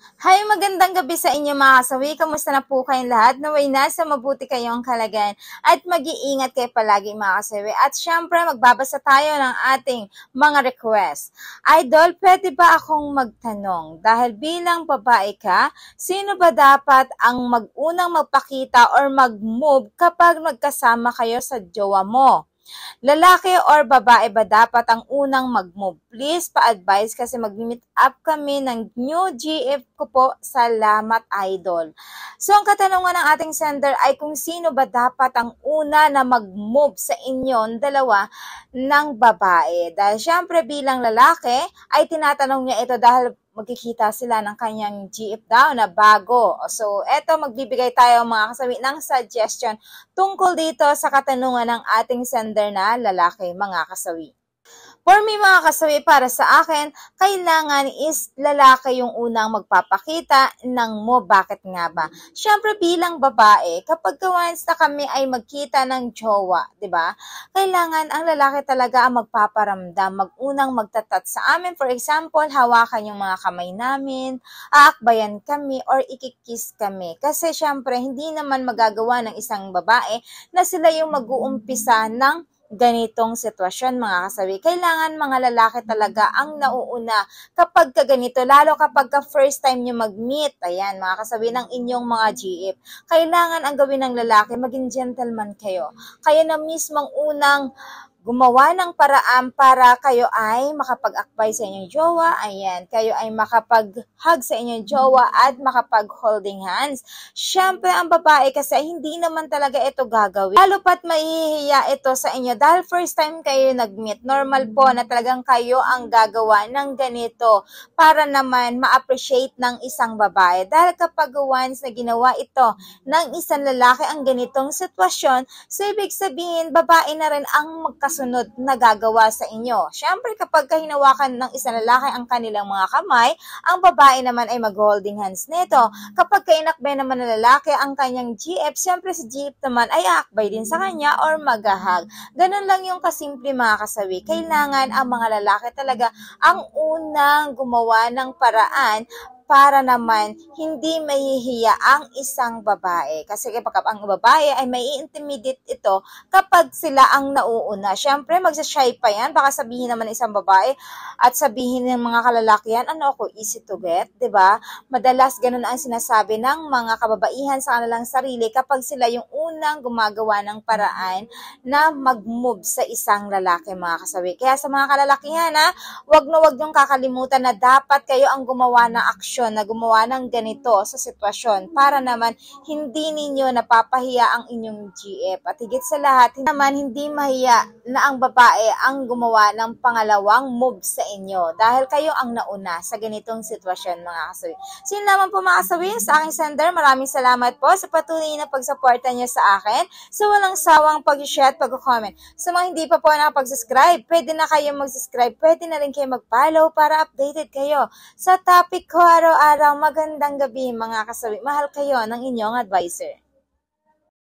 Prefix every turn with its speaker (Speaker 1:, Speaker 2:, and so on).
Speaker 1: Hi, magandang gabi sa inyo mga kasawi. Kamusta na po kayong lahat? Naway nasa mabuti kayong kalagayan at mag-iingat kayo palagi mga kasawi. At syempre, magbabasa tayo ng ating mga request. Idol, pwede ba akong magtanong? Dahil bilang babae ka, sino ba dapat ang mag-unang magpakita or mag-move kapag magkasama kayo sa jowa mo? Lalaki or babae ba dapat ang unang mag-move? Please, pa-advise kasi mag-meet up kami ng new GF ko po. Salamat, idol. So, ang katanungan ng ating sender ay kung sino ba dapat ang una na mag-move sa inyong dalawa ng babae. Dahil syempre bilang lalaki ay tinatanong niya ito dahil magkikita sila ng kanyang GF daw na bago. So, eto magbibigay tayo mga kasawi ng suggestion tungkol dito sa katanungan ng ating sender na lalaki, mga kasawi. For me mga kasawi, para sa akin, kailangan is lalaki yung unang magpapakita ng mo. Bakit nga ba? Siyempre bilang babae, kapag once na kami ay magkita ng jowa, di ba? Kailangan ang lalaki talaga ang magpaparamdam, mag-unang magtatat sa amin. For example, hawakan yung mga kamay namin, aakbayan kami, or ikikiss kami. Kasi siyempre, hindi naman magagawa ng isang babae na sila yung mag-uumpisa ng ganitong sitwasyon mga kasawi. Kailangan mga lalaki talaga ang nauuna kapag ganito, lalo kapag first time nyo mag-meet, ayan mga kasawi ng inyong mga GF. Kailangan ang gawin ng lalaki, maging gentleman kayo. Kayo na mismong unang gumawa ng paraan para kayo ay makapag-akbay sa inyong jowa, ayan, kayo ay makapag-hug sa inyong jowa at makapag-holding hands. Siyempre, ang babae kasi hindi naman talaga ito gagawin. Lalo pat mahihiya ito sa inyo dahil first time kayo nag-meet. Normal po na talagang kayo ang gagawa ng ganito para naman ma-appreciate ng isang babae. Dahil kapag once na ginawa ito ng isang lalaki ang ganitong sitwasyon, so ibig sabihin, babae na rin ang sunod na gagawa sa inyo. Siyempre, kapag hinawakan ng isang lalaki ang kanilang mga kamay, ang babae naman ay mag-holding hands nito. Kapag kainakbay naman ng lalaki ang kanyang GF, siyempre si GF naman ay aakbay din sa kanya or mag-hug. Ganun lang yung kasimple mga kasawi. Kailangan ang mga lalaki talaga ang unang gumawa ng paraan para naman hindi mahihiya ang isang babae. Kasi kapag ang babae ay may intimidate ito kapag sila ang nauuna. Siyempre, magsashy pa yan. Baka sabihin naman ng isang babae at sabihin ng mga kalalakihan, ano ako, easy to get, ba? Diba? Madalas ganun ang sinasabi ng mga kababaihan sa kanilang sarili kapag sila yung unang gumagawa ng paraan na mag-move sa isang lalaki, mga kasawi. Kaya sa mga kalalakihan, wag na wag niyong kakalimutan na dapat kayo ang gumawa ng aksyon na gumawa ng ganito sa sitwasyon para naman hindi ninyo napapahiya ang inyong GF. At higit sa lahat, naman hindi mahiya na ang babae ang gumawa ng pangalawang move sa inyo dahil kayo ang nauna sa ganitong sitwasyon mga kasawi. So yun naman po mga kasawi sa aking sender. Maraming salamat po sa patuloy na pagsuporta niyo sa akin. So walang sawang pag-share at pag-comment. Sa mga hindi pa po nakapag-subscribe, pwede na kayo mag-subscribe. Pwede na rin kayo mag-follow para updated kayo sa topic ko araw-araw. Magandang gabi mga kasawi. Mahal kayo ng inyong advisor.